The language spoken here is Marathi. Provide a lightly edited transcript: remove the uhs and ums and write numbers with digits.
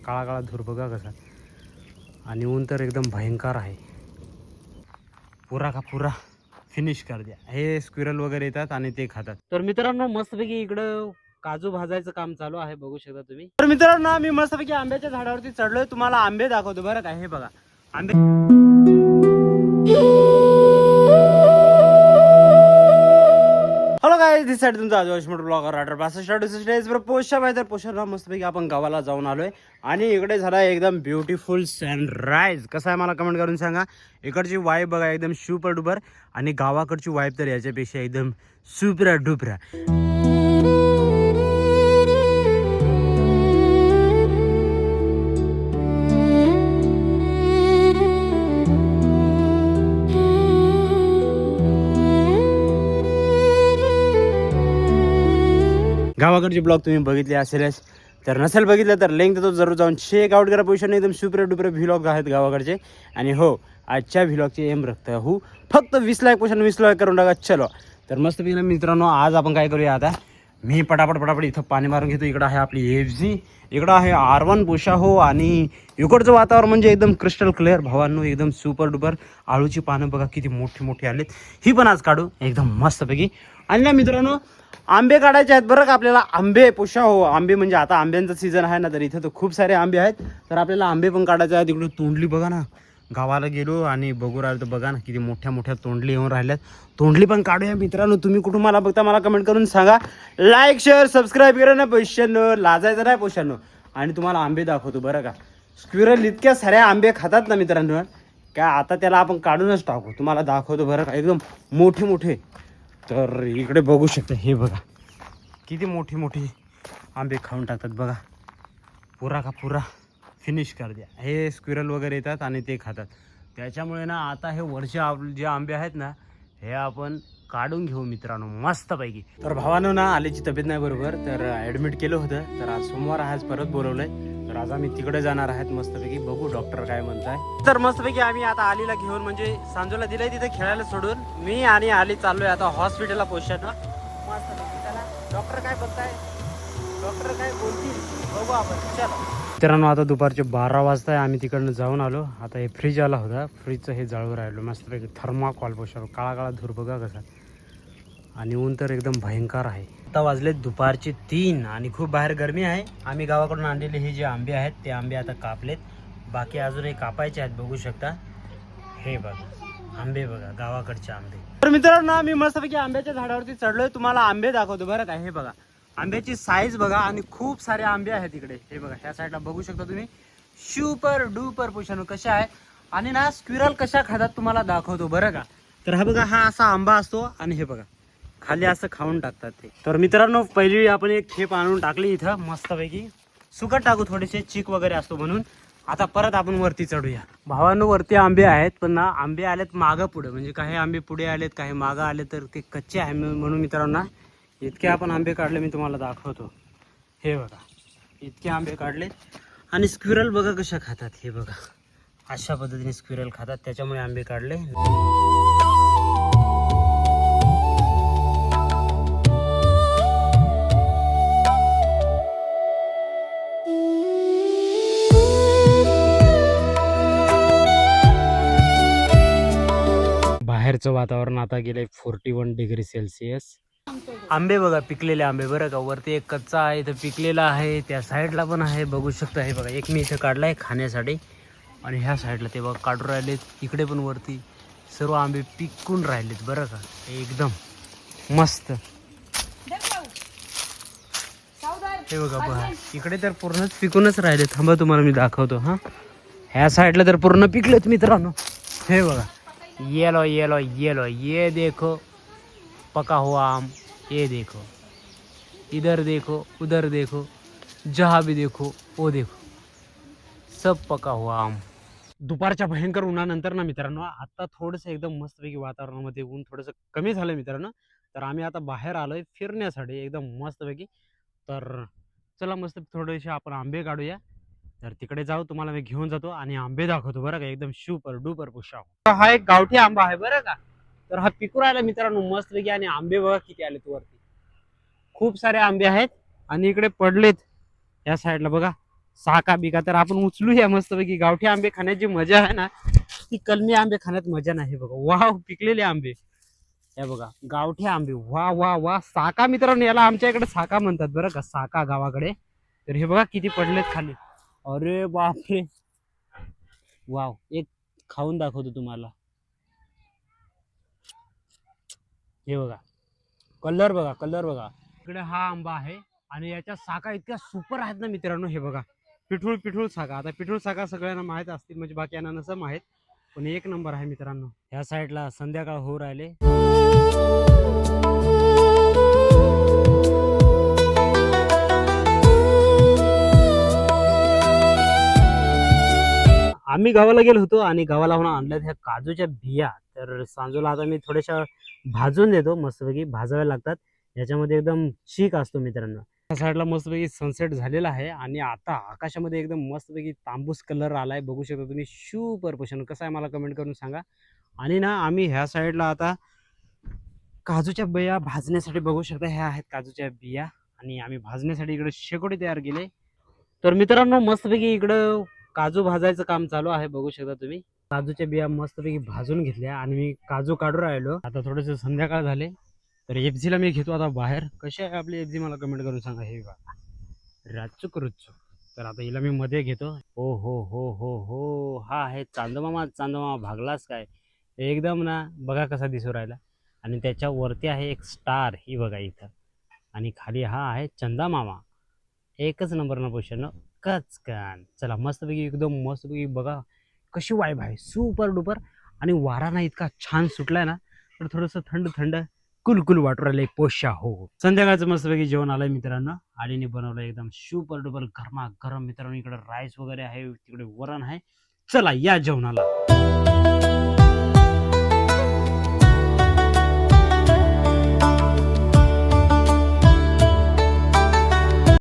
काळा काळा धूर बघा कसा, आणि ऊन तर एकदम भयंकर आहे. पुरा का पुरा फिनिश कर द्या. हे स्क्विरल वगैरे येतात आणि ते खातात. तर मित्रांनो मस्तपैकी इकडं काजू भाजायचं काम चालू आहे, बघू शकता तुम्ही. तर मित्रांनो मी मस्तपैकी आंब्याच्या झाडावरती चढलोय, तुम्हाला आंबे दाखवतो बरं का. हे बघा आंबे. हॅलो गाईज, दिस साइड तुमचा आजोश मोटर ब्लॉगर रायडर 62 पोषा आहे. तर पोषाला मस्तपैकी आपण गावाला जाऊन आलोय आणि इकडे झाला एकदम ब्युटिफुल सनराईज. कसा आहे मला कमेंट करून सांगा. इकडची वाईब बघा एकदम सुपर डुपर, आणि गावाकडची वाईब तर याच्यापेक्षा एकदम सुपरा डुपरा. गावाकडचे ब्लॉग तुम्ही बघितले असेलच, तर नसेल बघितलं तर लिंक देतो, जरूर जाऊन चेक आउट करा. पोषण एकदम सुपर डुपर व्लॉग आहेत गावाकडचे. आणि हो, आजच्या व्लॉगचे एम रखतं हो फक्त 20 लाख पोषण 20 लाख करून टाका. चलो तर मस्त पैकी मित्रांनो आज आपण काय करूया, आता मी पटापट इथं पाणी मारून घेतो. इकडं आहे आपली FZ, इकडं आहे R1 पोषा हो, आणि इकडचं वातावरण म्हणजे एकदम क्रिस्टल क्लिअर भावांनो, एकदम सुपर डुपर. आळूची पानं बघा किती मोठी मोठी आलीत, ही पण आज काढू एकदम मस्तपैकी. आणि ना मित्रांनो आंबे काढायचे आहेत बरं का आपल्याला. आंबे पोषा हो, आंबे म्हणजे आता आंब्यांचा सीझन आहे ना, तर इथं तर खूप सारे आंबे आहेत, तर आपल्याला आंबे पण काढायचे आहेत. इकडे तोंडली बघा ना, गावाला गेलो आणि बघू राहिलो तर बघा ना किती मोठ्या मोठ्या तोंडली येऊन राहिल्यात. तोंडली पण काढूया मित्रांनो. तुम्ही कुठून मला बघता मला कमेंट करून सांगा. लाईक शेअर सबस्क्राईब करा ना पोषांनो, लाजायचं नाही पोषांनो. आणि तुम्हाला आंबे दाखवतो बरं का. स्क्विरल इतक्या साऱ्या आंबे खातात ना मित्रांनो, काय आता त्याला आपण काढूनच टाकू. तुम्हाला दाखवतो बरं का, एकदम मोठे मोठे. तर इकडे बघू शकता, हे बघा किती मोठी मोठी आंबे खाऊन टाकतात बघा. पुरा का पुरा फिनिश कर द्या. हे स्क्विरल वगैरे येतात आणि ते खातात. त्याच्यामुळे ना आता हे वरचे जे आंबे आहेत ना, हे आपण काढून घेऊ मित्रांनो मस्तपैकी. तर भावानं ना आलीची तब्येत नाही बरोबर, तर ॲडमिट केलं होतं. तर आज सोमवार आहे, आज परत बोलवलंय. तर आज आम्ही तिकडे जाणार आहेत मस्तपैकी, बघू डॉक्टर काय म्हणताय. तर मस्तपैकी आम्ही आता आलीला घेऊन म्हणजे सांजोला दिलंय तिथे खेळायला सोडून. मी आणि आली चाललोय आता हॉस्पिटलला पोषण मस्तपैकी. त्याला डॉक्टर काय बोलताय, डॉक्टर काय बोलतील बघू आपण. चला मित्रांनो आता दुपारचे 12 वाजता आहे, आम्ही तिकडनं जाऊन आलो. आता हे फ्रीज आला होता, फ्रीजचं हे जाळून राहिलो मस्तपैकी. थर्माकॉल पोषण काळा काळा धूर बघा कसा, आणि ऊन तर एकदम भयंकर आहे. आता वाजले दुपारचे 3 आणि खूप बाहेर गरमी आहे. आम्ही गावाकडून आणलेले हे जे आंबे आहेत ते आंबे आता कापलेत, बाकी अजूनही कापायचे आहेत. बघू शकता हे बघा आंबे बघा, गावाकडचे आंबे. तर मित्रांनो आम्ही मस्तपैकी आंब्याच्या झाडावरती चढलोय, तुम्हाला आंबे दाखवतो बरं का. हे बघा आंब्याची साईज बघा, आणि खूप सारे आंबे आहेत इकडे. हे बघा ह्या साईडला बघू शकता तुम्ही. सुपर डुपर पोषण कशा आहे, आणि ना स्क्विरल कशा खातात तुम्हाला दाखवतो बरं का. तर हा बघा, हा असा आंबा असतो आणि हे बघा खाली असं खाऊन टाकतात ते. तर मित्रांनो पहिली आपण एक खेप आणून टाकली इथं मस्तपैकी. सुकट टाकू, थोडेसे चीक वगैरे असतो म्हणून. आता परत आपण वरती चढूया. भावांनो वरती आंबे आहेत, पण ना आंबे आलेत मागं पुढे, म्हणजे काही आंबे पुढे आलेत काही मागं आले, तर ते कच्चे आहे. म्हणून मित्रांनो इतके आपण आंबे काढले, मी तुम्हाला दाखवतो. हे बघा इतके आंबे काढले. आणि स्क्विरल बघा कशा खातात, हे बघा अशा पद्धतीने स्क्विरल खातात, त्याच्यामुळे आंबे काढले. बाहेरचं वातावरण आता गेलंय 41 डिग्री सेल्सिअस. आंबे बघा पिकलेले आंबे बरं का. वरती एक कच्चा आहे, इथं पिकलेला आहे, त्या साईडला पण आहे बघू शकता. हे बघा एक मी इथं काढलाय खाण्यासाठी, आणि ह्या साईडला ते बघा काढून राहिलेत. इकडे पण वरती सर्व आंबे पिकून राहिलेत बरं का, एकदम मस्त. हे बघा बघा इकडे तर पूर्णच पिकूनच राहिले. थांबा तुम्हाला मी दाखवतो. हा ह्या साईडला तर पूर्ण पिकलेत मित्रांनो. हे बघा येलो येलो येलो, ये देखो पका हुआ आम, ये देखो, इधर देखो उधर देखो, जहाँ भी देखो वो देखो, सब पका हुआ आम. दुपारच्या भयंकर उन्हानंतर ना मित्रांनो आता थोडंसं एकदम मस्तपैकी वातावरणामध्ये ऊन थोडंसं कमी झालं मित्रांनो. तर आम्ही आता बाहेर आलोय फिरण्यासाठी एकदम मस्तपैकी. तर चला मस्त थोडेसे आपण आंबे काढूया. तर तिकडे जाऊ, तुम्हाला मी घेऊन जातो आणि आंबे दाखवतो बरं का, एकदम सुपर डुपर पुष्पा. हा एक गावठी आंबा आहे बरं का. तर हा पिकू राहिला मित्रांनो मस्तपैकी, आणि आंबे बघा किती आलेत वरती. खूप सारे आंबे आहेत आणि इकडे पडलेत या साईडला बघा. साका बिका. तर आपण उचलूया मस्तपैकी. गावठी आंबे खाण्याची मजा आहे ना, ती कलमी आंबे खाण्यात मजा नाही बघा. वाव, पिकलेले आंबे हे बघा, गावठी आंबे. वा वा वा, साका मित्रांनो, याला आमच्या इकडे साका म्हणतात बरं का, साका गावाकडे. तर हे बघा किती पडलेत खाली. अरे बापरे, वाव. एक खाऊन दाखवतो तुम्हाला. हे बघा, कलर बघा, कलर बघा. इकडे हा आंबा आहे आणि याच्या साका इतक्या सुपर आहेत ना मित्रांनो. हे बघा, पिठूळ पिठूळ साका. आता पिठूळ साका सगळ्यांना माहीत असतील, म्हणजे बाकीयांना नसं माहीत, पण एक नंबर आहे मित्रांनो. ह्या साईडला संध्याकाळ होऊ राहिले. आम्ही गावाला गेलो होतो आणि गावाला होऊन आणल्यात ह्या काजूच्या बिया. तर सांजूला आता मी थोड्याशा भाजून देतो, मस्तपैकी भाजाव्या लागतात. याच्यामध्ये एकदम चीक असतो मित्रांनो. त्या साईडला मस्तपैकी सनसेट झालेला आहे आणि आता आकाशामध्ये एकदम मस्तपैकी तांबूस कलर आलाय, बघू शकता तुम्ही. सुपर पोषण कसं आहे मला कमेंट करून सांगा. आणि ना आम्ही ह्या साईडला आता काजूच्या बिया भाजण्यासाठी, बघू शकता ह्या आहेत काजूच्या बिया, आणि आम्ही भाजण्यासाठी इकडे शेकोटी तयार केले. तर मित्रांनो मस्तपैकी इकडं काजू भाजायचं काम चालू आहे, बघू शकता तुम्ही. काजूच्या बिया मस्तपैकी भाजून घेतल्या आणि मी काजू काढून राहिलो. आता थोडस संध्याकाळ झाले, तर एफझीला मी घेतो आता बाहेर. कशी आहे आपली एफझी मला कमेंट करून सांगा. हे बघा, राचूक रुचू. तर आता हिला मी मध्ये घेतो. हो हो हो हो हो, हा आहे चांदमामा. चांदमामा भागलाच काय एकदम ना, बघा कसा दिसू राहिला. आणि त्याच्या वरती आहे एक स्टार, ही बघा इथं. आणि खाली हा आहे चंदा मामा. एकच नंबर ना पोषण कचकन. चला मस्तपैकी एकदम मस्तपैकी बघा कशी वाईब आहे, सुपर डुपर. आणि वारा ना इतका छान सुटलाय ना, तर थोडंसं थंड थंड कुलकुल वाटू राहिले पोषा. हो, संध्याकाळचं मस्तपैकी जेवण आलंय मित्रांनो. आलीने बनवलं एकदम सुपर डुपर गरमा गरम मित्रांनो. इकडे राईस वगैरे आहे, तिकडे वरण आहे. चला या जेवणाला.